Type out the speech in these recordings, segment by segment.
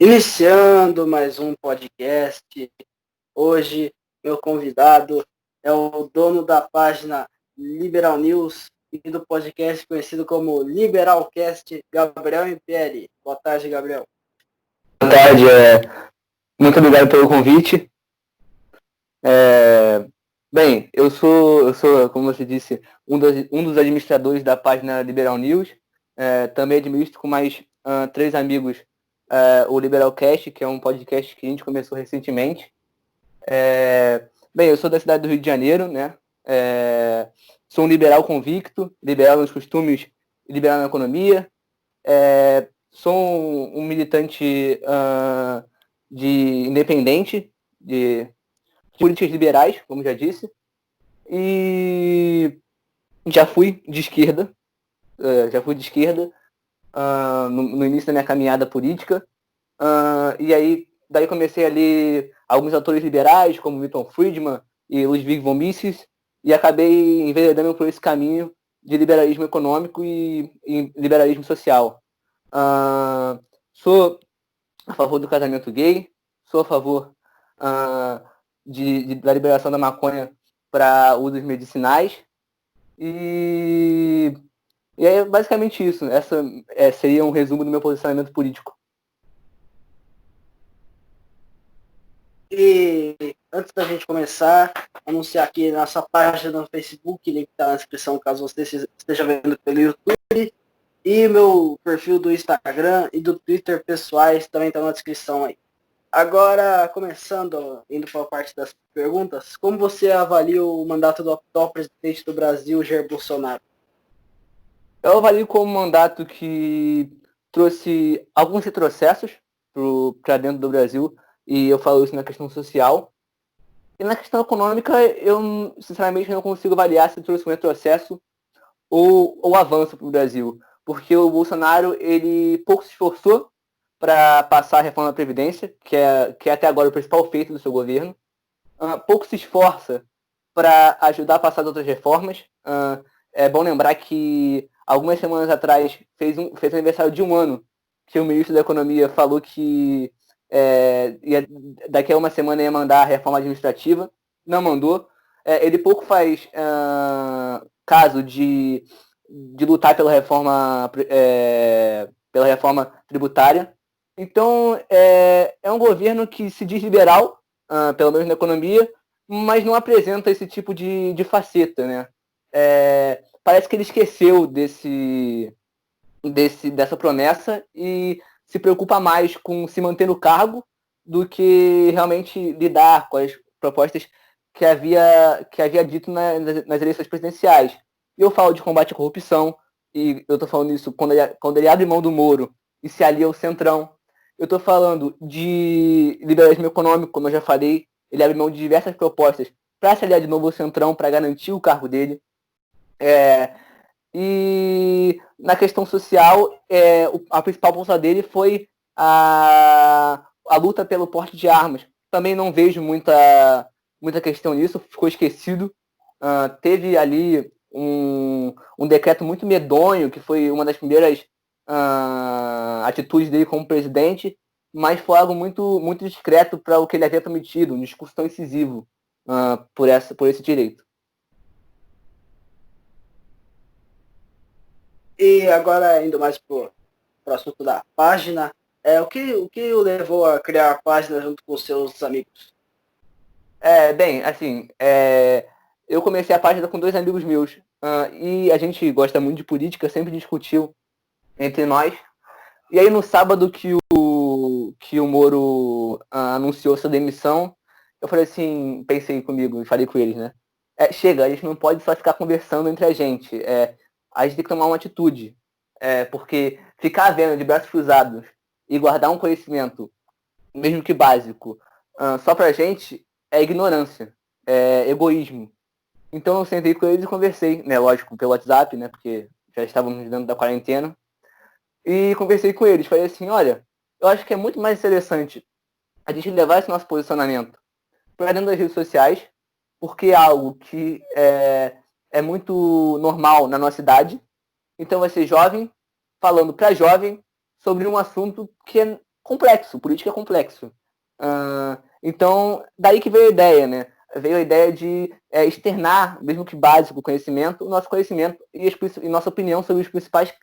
Iniciando mais um podcast. Hoje, meu convidado é o dono da página Liberal News e do podcast conhecido como Liberalcast, Gabriel Imperi. Boa tarde, Gabriel. Boa tarde, muito obrigado pelo convite. É, Bem, eu sou, como você disse, um dos administradores da página Liberal News. Também administro com mais três amigos o Liberalcast, que é um podcast que a gente começou recentemente. Bem, eu sou da cidade do Rio de Janeiro, né? Sou um liberal convicto, liberal nos costumes e liberal na economia. Sou um militante de independente, de políticas liberais, como já disse, e já fui de esquerda, no início da minha caminhada política, e aí daí comecei a ler alguns autores liberais, como Milton Friedman e Ludwig von Mises, e acabei enveredando por esse caminho de liberalismo econômico e liberalismo social. Sou a favor do casamento gay, sou a favor da liberação da maconha para usos medicinais e, e é basicamente isso. Essa seria um resumo do meu posicionamento político. E antes da gente começar, anunciar aqui nossa página no Facebook, link está na descrição caso você esteja vendo pelo YouTube. E meu perfil do Instagram e do Twitter pessoais também está na descrição aí. Agora, começando, indo para a parte das perguntas, como você avalia o mandato do atual presidente do Brasil, Jair Bolsonaro? Eu avalio como um mandato que trouxe alguns retrocessos para dentro do Brasil, e eu falo isso na questão social. E na questão econômica, eu sinceramente não consigo avaliar se trouxe um retrocesso ou avanço para o Brasil, porque o Bolsonaro ele pouco se esforçou para passar a reforma da Previdência, que é até agora o principal feito do seu governo, pouco se esforça para ajudar a passar outras reformas. É bom lembrar que algumas semanas atrás fez aniversário de um ano que o ministro da Economia falou que daqui a uma semana ia mandar a reforma administrativa, não mandou. Ele pouco faz caso de lutar pela reforma tributária. Então, é um governo que se diz liberal, pelo menos na economia, mas não apresenta esse tipo de faceta, né? Parece que ele esqueceu dessa promessa e se preocupa mais com se manter no cargo do que realmente lidar com as propostas que havia dito nas eleições presidenciais. E eu falo de combate à corrupção, e eu estou falando isso quando ele abre mão do Moro e se alia ao Centrão. Eu estou falando de liberalismo econômico, como eu já falei, ele abre mão de diversas propostas para se aliar de novo ao Centrão, para garantir o cargo dele. E na questão social, a principal bolsa dele foi a luta pelo porte de armas. Também não vejo muita questão nisso, ficou esquecido. Teve ali um decreto muito medonho, que foi uma das primeiras atitudes dele como presidente, mas foi algo muito, muito discreto para o que ele havia prometido, um discurso tão incisivo por esse direito. E agora, indo mais para o assunto da página, o que o levou a criar a página junto com seus amigos? Bem, assim, eu comecei a página com dois amigos meus, e a gente gosta muito de política, sempre discutiu entre nós. E aí no sábado que o Moro anunciou sua demissão, eu falei assim, pensei comigo, falei com eles, né? Chega, a gente não pode só ficar conversando entre a gente. A gente tem que tomar uma atitude. Porque ficar vendo de braços cruzados e guardar um conhecimento, mesmo que básico, só pra gente, é ignorância, é egoísmo. Então eu sentei com eles e conversei, né? Lógico, pelo WhatsApp, né? Porque já estávamos dentro da quarentena. E conversei com eles. Falei assim, olha, eu acho que é muito mais interessante a gente levar esse nosso posicionamento para dentro das redes sociais, porque é algo que é muito normal na nossa idade. Então vai ser jovem falando para jovem sobre um assunto que complexo, política é complexo. Então, daí que veio a ideia, né? Veio a ideia de externar, mesmo que básico, o nosso conhecimento e nossa opinião sobre os principais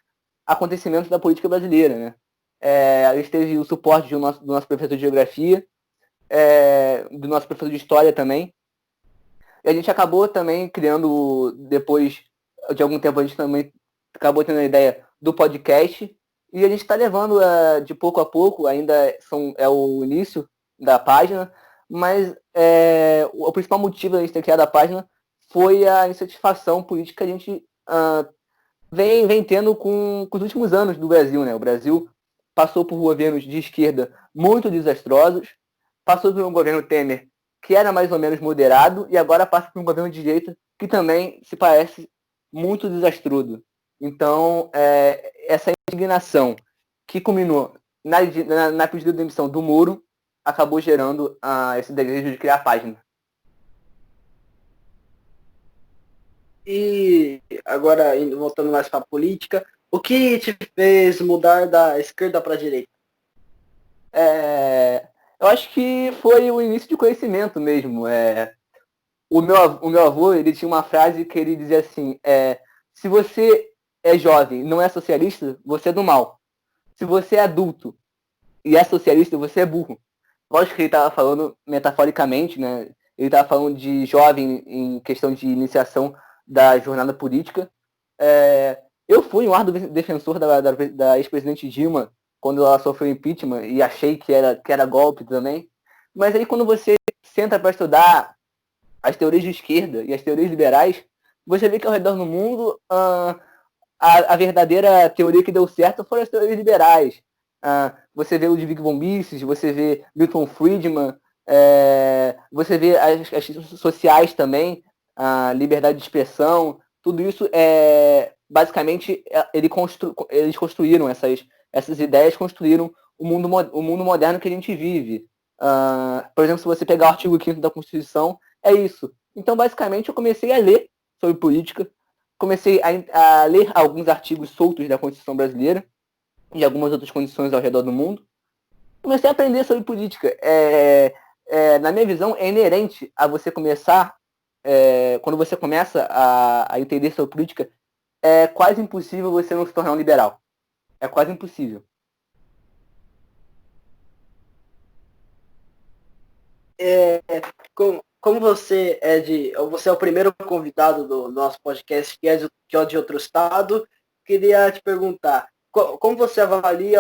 acontecimentos da política brasileira, né? A gente teve o suporte do nosso professor de geografia, do nosso professor de história também. E a gente acabou também criando, depois de algum tempo, a gente também acabou tendo a ideia do podcast. E a gente está levando de pouco a pouco, ainda é o início da página, mas o principal motivo da gente ter criado a página foi a insatisfação política que a gente vem tendo com os últimos anos do Brasil, né? O Brasil passou por governos de esquerda muito desastrosos, passou por um governo Temer que era mais ou menos moderado, e agora passa por um governo de direita que também se parece muito desastroso. Então, essa indignação que culminou na pedida de demissão do Moro acabou gerando esse desejo de criar a página. E agora, voltando mais para a política, o que te fez mudar da esquerda para a direita? Eu acho que foi o início de conhecimento mesmo. O meu avô, ele tinha uma frase que ele dizia assim, se você é jovem e não é socialista, você é do mal. Se você é adulto e é socialista, você é burro. Lógico que ele estava falando metaforicamente, né? Ele estava falando de jovem em questão de iniciação da jornada política. Eu fui um árduo defensor da ex-presidente Dilma quando ela sofreu impeachment e achei que era golpe também. Mas aí quando você senta para estudar as teorias de esquerda e as teorias liberais, você vê que ao redor do mundo a verdadeira teoria que deu certo foram as teorias liberais. Você vê o Ludwig von Mises, você vê Milton Friedman, você vê as sociais também, a liberdade de expressão, tudo isso basicamente eles construíram essas ideias, construíram o mundo moderno que a gente vive. Por exemplo, se você pegar o artigo 5º da Constituição, é isso. Então, basicamente, eu comecei a ler sobre política, comecei a ler alguns artigos soltos da Constituição brasileira e algumas outras condições ao redor do mundo. Comecei a aprender sobre política. Na minha visão, é inerente a você começar, quando você começa a entender sobre política, é quase impossível você não se tornar um liberal. É quase impossível. Como você você é o primeiro convidado do nosso podcast que é de outro estado, queria te perguntar, como você avalia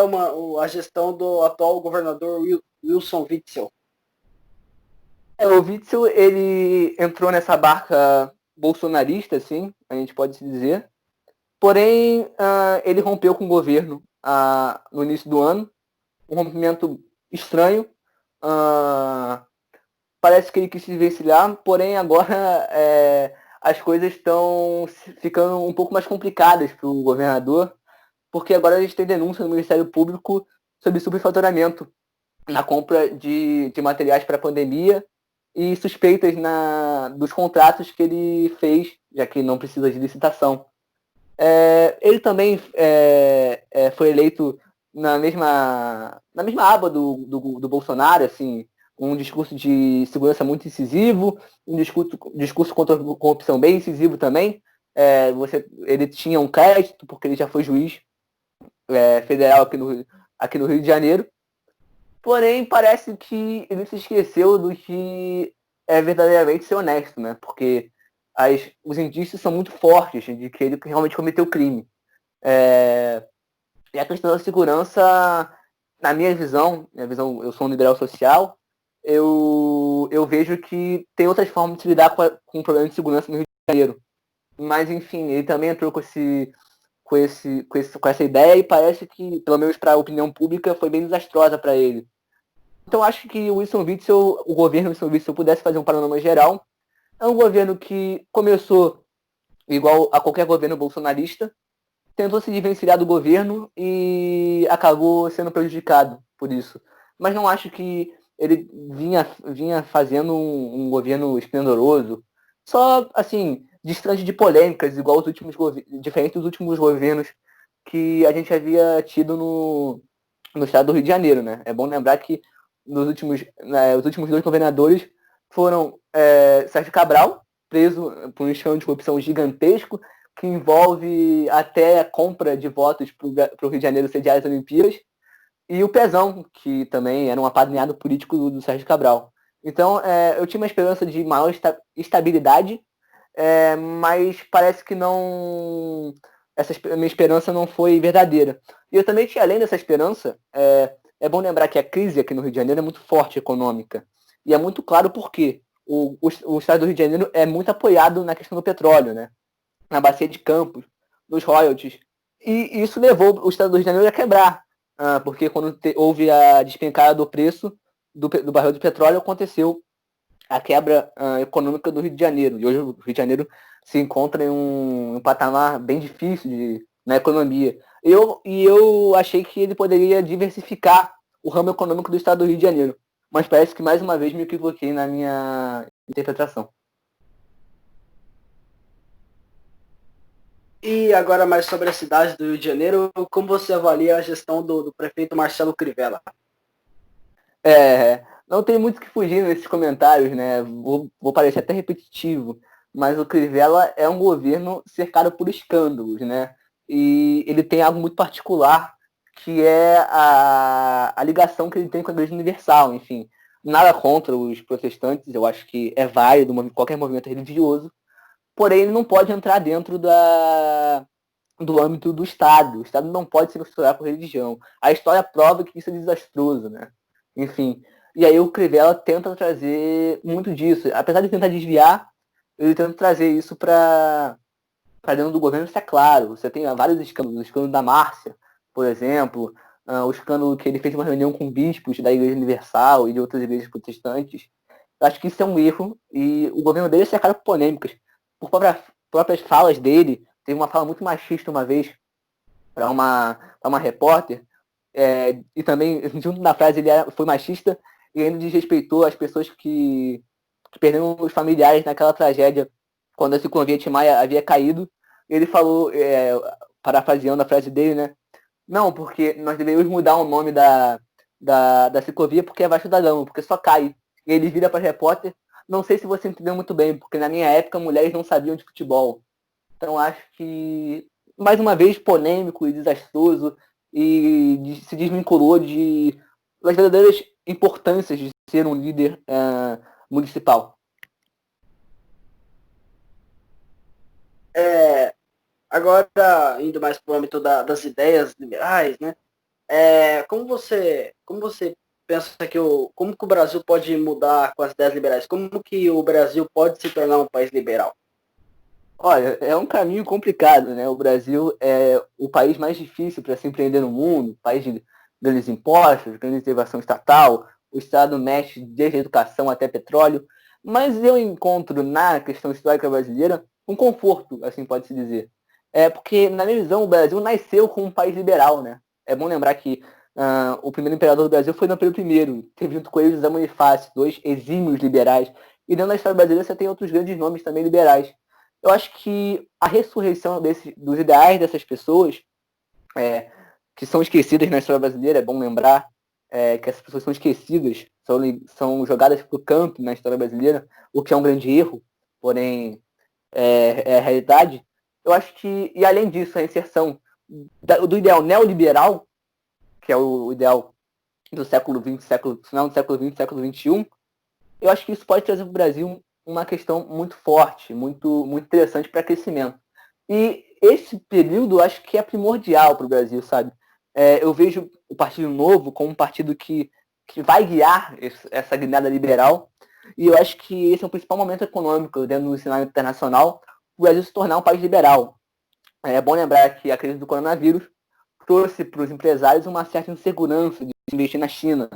a gestão do atual governador Wilson Witzel? O Witzel, ele entrou nessa barca bolsonarista, assim, a gente pode se dizer. Porém, ele rompeu com o governo no início do ano. Um rompimento estranho. Parece que ele quis se desvencilhar, porém agora as coisas estão ficando um pouco mais complicadas para o governador, porque agora a gente tem denúncia no Ministério Público sobre superfaturamento na compra de materiais para a pandemia e suspeitas dos contratos que ele fez, já que não precisa de licitação. Ele também foi eleito na mesma aba do Bolsonaro, assim, um discurso de segurança muito incisivo, um discurso contra a corrupção bem incisivo também. Ele tinha um crédito, porque ele já foi juiz federal aqui no Rio de Janeiro. Porém, parece que ele se esqueceu do que é verdadeiramente ser honesto, né? Porque os indícios são muito fortes de que ele realmente cometeu crime. E a questão da segurança, na minha visão, eu sou um liberal social, eu vejo que tem outras formas de se lidar com o problema de segurança no Rio de Janeiro. Mas, enfim, ele também entrou com essa ideia e parece que, pelo menos para a opinião pública, foi bem desastrosa para ele. Então, acho que o governo Wilson Witzel pudesse fazer um panorama geral. É um governo que começou igual a qualquer governo bolsonarista, tentou se desvencilhar do governo e acabou sendo prejudicado por isso. Mas não acho que ele vinha fazendo um governo esplendoroso, só, assim, distante de polêmicas, igual diferente dos últimos governos que a gente havia tido no estado do Rio de Janeiro, né? É bom lembrar que os últimos dois governadores foram Sérgio Cabral, preso por um escândalo de corrupção gigantesco, que envolve até a compra de votos para o Rio de Janeiro sediar as Olimpíadas, e o Pezão, que também era um apadrinhado político do Sérgio Cabral. Então, eu tinha uma esperança de maior estabilidade, mas parece que não. Minha esperança não foi verdadeira. E eu também tinha, além dessa esperança, é bom lembrar que a crise aqui no Rio de Janeiro é muito forte econômica. E é muito claro por quê. O estado do Rio de Janeiro é muito apoiado na questão do petróleo, né? Na bacia de Campos, nos royalties. E isso levou o estado do Rio de Janeiro a quebrar. Porque quando houve a despencada do preço do barril de petróleo, aconteceu a quebra econômica do Rio de Janeiro. E hoje o Rio de Janeiro se encontra em um patamar bem difícil na economia. Eu achei que ele poderia diversificar o ramo econômico do estado do Rio de Janeiro. Mas parece que mais uma vez me equivoquei na minha interpretação. E agora mais sobre a cidade do Rio de Janeiro, como você avalia a gestão do prefeito Marcelo Crivella? Não tem muito que fugir nesses comentários, né? Vou parecer até repetitivo, mas o Crivella é um governo cercado por escândalos, né? E ele tem algo muito particular, que é a ligação que ele tem com a Igreja Universal, enfim. Nada contra os protestantes, eu acho que é válido qualquer movimento religioso, porém ele não pode entrar dentro do âmbito do Estado. O Estado não pode se misturar com religião. A história prova que isso é desastroso, né? Enfim. E aí o Crivella tenta trazer muito disso. Apesar de tentar desviar, ele tenta trazer isso para dentro do governo, isso é claro. Você tem vários escândalos. O escândalo da Márcia, por exemplo. O escândalo que ele fez uma reunião com bispos da Igreja Universal e de outras igrejas protestantes. Eu acho que isso é um erro. E o governo dele é cercado por polêmicas. Por próprias falas dele. Teve uma fala muito machista uma vez para uma repórter. E também, junto na frase, ele foi machista e ainda desrespeitou as pessoas que perderam os familiares naquela tragédia quando a ciclovia Timaya havia caído. Ele falou, parafraseando a frase dele, né? Não, porque nós deveríamos mudar o nome da ciclovia porque é Vasco da Gama, porque só cai. E ele vira para a repórter, não sei se você entendeu muito bem, porque na minha época mulheres não sabiam de futebol. Então acho que, mais uma vez, polêmico e desastroso, e se desvinculou das verdadeiras importâncias de ser um líder municipal. Agora, indo mais para o âmbito das ideias liberais, né? Como você pensa como que o Brasil pode mudar com as ideias liberais? Como que o Brasil pode se tornar um país liberal? Olha, é um caminho complicado, né? O Brasil é o país mais difícil para se empreender no mundo, país de grandes impostos, grande intervenção estatal, o Estado mexe desde a educação até petróleo, mas eu encontro na questão histórica brasileira um conforto, assim pode-se dizer. Porque, na minha visão, o Brasil nasceu como um país liberal, né? É bom lembrar que o primeiro imperador do Brasil foi Napoleão I, teve junto com ele José Bonifácio, dois exímios liberais, e dentro da história brasileira você tem outros grandes nomes também liberais. Eu acho que a ressurreição dos ideais dessas pessoas, que são esquecidas na história brasileira, é bom lembrar que essas pessoas são esquecidas, são jogadas para o canto na história brasileira, o que é um grande erro, porém é a realidade. Eu acho que, e além disso, a inserção do ideal neoliberal, que é o ideal do século XX, final do século XX, século XXI, eu acho que isso pode trazer para o Brasil uma questão muito forte, muito, muito interessante para crescimento. E esse período eu acho que é primordial para o Brasil, sabe? Eu vejo o Partido Novo como um partido que vai guiar essa guinada liberal, e eu acho que esse é o principal momento econômico dentro do cenário internacional, o Brasil se tornar um país liberal. É bom lembrar que a crise do coronavírus trouxe para os empresários uma certa insegurança de investir na China,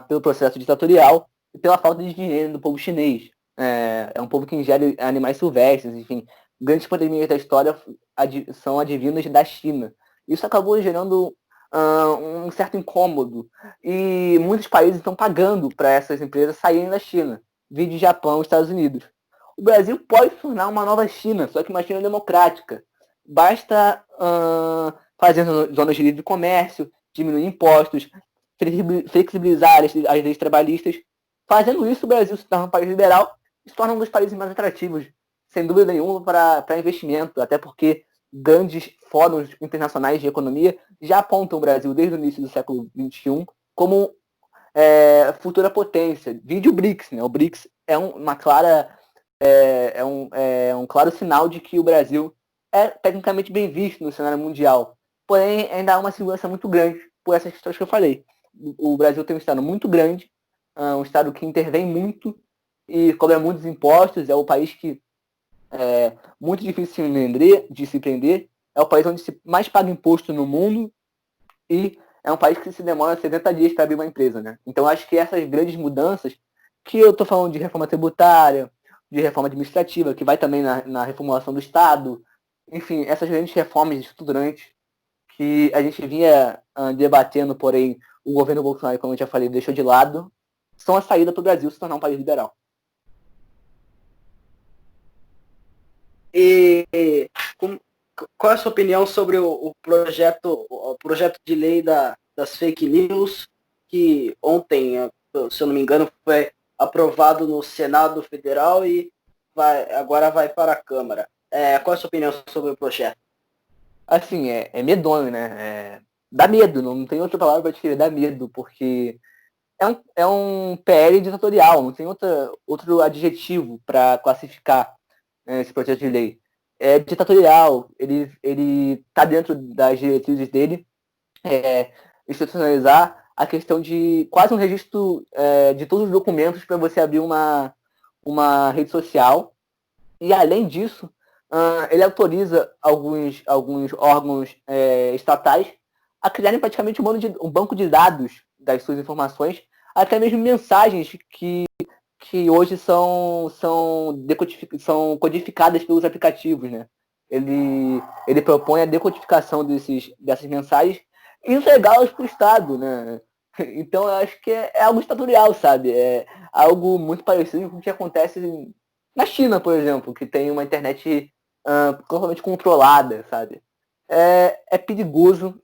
pelo processo ditatorial e pela falta de dinheiro do povo chinês. É um povo que ingere animais silvestres, enfim. Grandes pandemias da história são advindas da China. Isso acabou gerando um certo incômodo. E muitos países estão pagando para essas empresas saírem da China, vide Japão e Estados Unidos. O Brasil pode se tornar uma nova China, só que uma China democrática. Basta fazer zonas de livre comércio, diminuir impostos, flexibilizar as leis trabalhistas. Fazendo isso, o Brasil se torna um país liberal e se torna um dos países mais atrativos, sem dúvida nenhuma, para investimento, até porque grandes fóruns internacionais de economia já apontam o Brasil, desde o início do século XXI, como futura potência. Vide o BRICS, né? O BRICS é um claro sinal de que o Brasil é tecnicamente bem visto no cenário mundial. Porém, ainda há uma segurança muito grande por essas questões que eu falei. O Brasil tem um estado muito grande, um estado que intervém muito e cobra muitos impostos, é o país que é muito difícil de se prender, é o país onde se mais paga imposto no mundo e é um país que se demora 70 dias para abrir uma empresa, né? Então, acho que essas grandes mudanças, que eu estou falando de reforma tributária, de reforma administrativa, que vai também na reformulação do Estado, enfim, essas grandes reformas estruturantes que a gente vinha debatendo, porém, o governo Bolsonaro, como eu já falei, deixou de lado, são a saída para o Brasil se tornar um país liberal. E qual é a sua opinião sobre o projeto de lei das fake news, que ontem, se eu não me engano, foi aprovado no Senado Federal e agora vai para a Câmara? Qual é a sua opinião sobre o projeto? Assim, é medonho, né? Dá medo, não tem outra palavra para descrever, dá medo, porque é um PL ditatorial, não tem outro adjetivo para classificar esse projeto de lei. É ditatorial, ele tá dentro das diretrizes dele, institucionalizar a questão de quase um registro de todos os documentos para você abrir uma rede social. E, além disso, ele autoriza alguns órgãos estatais a criarem praticamente um banco de dados das suas informações, até mesmo mensagens que hoje são codificadas pelos aplicativos, né? Ele propõe a decodificação dessas mensagens e entregá-las para o Estado, né? Então, eu acho que é algo ditatorial, sabe? É algo muito parecido com o que acontece na China, por exemplo, que tem uma internet completamente controlada, sabe? É perigoso.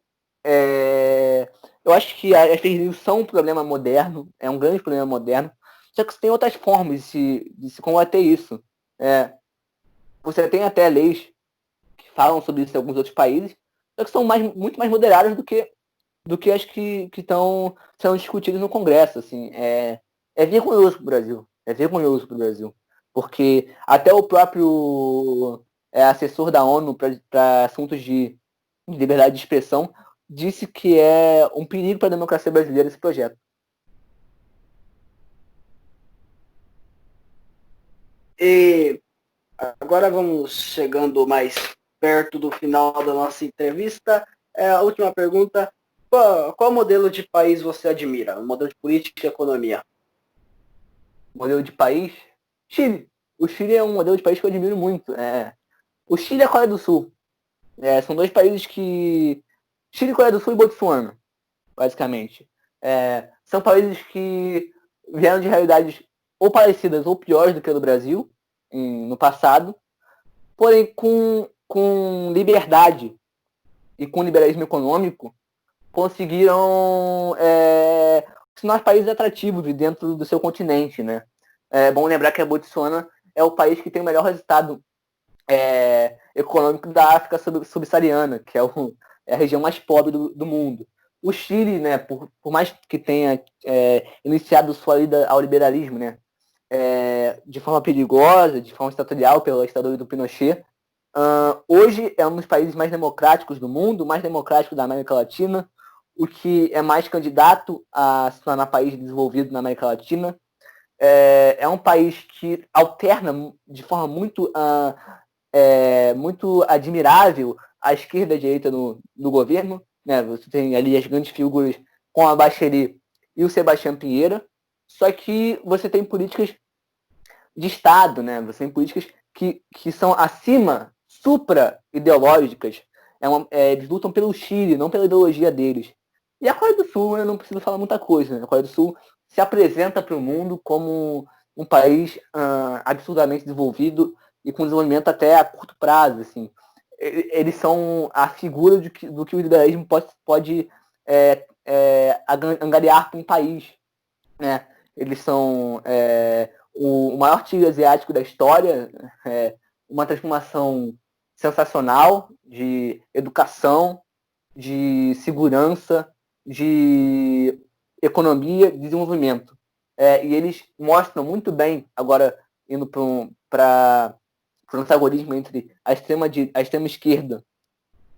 Eu acho que as fake news são um problema moderno, é um grande problema moderno, só que tem outras formas de se combater isso. Você tem até leis que falam sobre isso em alguns outros países, só que são muito mais moderadas do que as que estão sendo discutidas no Congresso. Assim. É vergonhoso para o Brasil. É vergonhoso para o Brasil. Porque até o próprio assessor da ONU para assuntos de liberdade de expressão disse que é um perigo para a democracia brasileira esse projeto. E agora vamos chegando mais perto do final da nossa entrevista. A última pergunta: qual modelo de país você admira? O modelo de política e economia? Modelo de país? Chile. O Chile é um modelo de país que eu admiro muito. O Chile e a Coreia do Sul. São dois países que... Chile, Coreia do Sul e Botsuana, basicamente. São países que vieram de realidades ou parecidas ou piores do que a do Brasil no passado, porém com liberdade e com liberalismo econômico conseguiram se tornar países atrativos dentro do seu continente, né? É bom lembrar que a Botsuana é o país que tem o melhor resultado econômico da África subsaariana, que é a região mais pobre do mundo. O Chile, né, por mais que tenha iniciado sua ida ao liberalismo, né, de forma perigosa, de forma ditatorial pela ditadura do Pinochet, hoje é um dos países mais democráticos do mundo, mais democrático da América Latina, o que é mais candidato a se tornar país desenvolvido na América Latina. É um país que alterna de forma muito admirável a esquerda e a direita no governo, né? Você tem ali as grandes figuras com a Bachelet e o Sebastião Pinheira, só que você tem políticas de Estado, né? Você tem políticas que são acima, supra-ideológicas. Eles lutam pelo Chile, não pela ideologia deles. E a Coreia do Sul, eu não preciso falar muita coisa, né? A Coreia do Sul se apresenta para o mundo como um país absurdamente desenvolvido e com desenvolvimento até a curto prazo, assim. Eles são a figura do que o liberalismo pode angariar para um país, né? Eles são o maior tigre asiático da história, uma transformação sensacional de educação, de segurança, de economia, de desenvolvimento. E eles mostram muito bem, agora indo para o antagonismo entre a extrema esquerda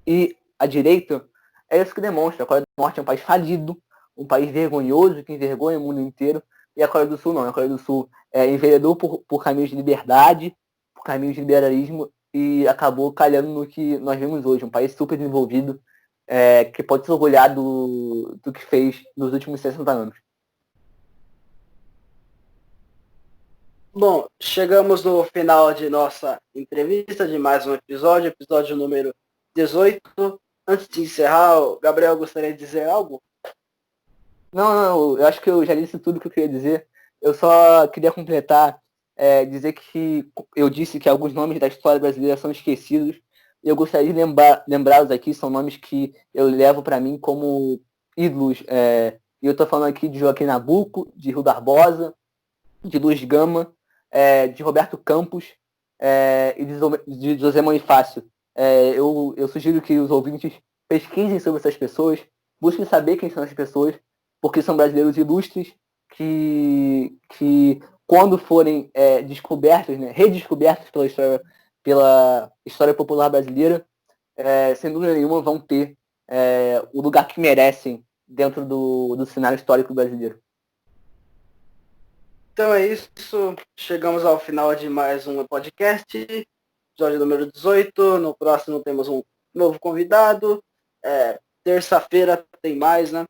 e a direita, é isso que demonstra. A Coreia do Norte é um país falido, um país vergonhoso, que envergonha o mundo inteiro, e a Coreia do Sul não. A Coreia do Sul enveredou por caminhos de liberdade, por caminhos de liberalismo, e acabou calhando no que nós vemos hoje, um país super desenvolvido, que pode se orgulhar do que fez nos últimos 60 anos. Bom, chegamos no final de nossa entrevista, de mais um episódio número 18. Antes de encerrar, o Gabriel gostaria de dizer algo? Não, eu acho que eu já disse tudo que eu queria dizer. Eu só queria completar, dizer que eu disse que alguns nomes da história brasileira são esquecidos. E eu gostaria de lembrá-los aqui, são nomes que eu levo para mim como ídolos. E eu estou falando aqui de Joaquim Nabuco, de Rui Barbosa, de Luiz Gama, de Roberto Campos e de José Bonifácio. Eu sugiro que os ouvintes pesquisem sobre essas pessoas, busquem saber quem são essas pessoas, porque são brasileiros ilustres que quando forem descobertos, né, redescobertos pela história popular brasileira, sem dúvida nenhuma vão ter o lugar que merecem dentro do cenário histórico brasileiro. Então é isso, chegamos ao final de mais um podcast, episódio número 18. No próximo temos um novo convidado. Terça-feira tem mais, né?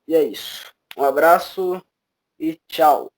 E é isso. Um abraço e tchau.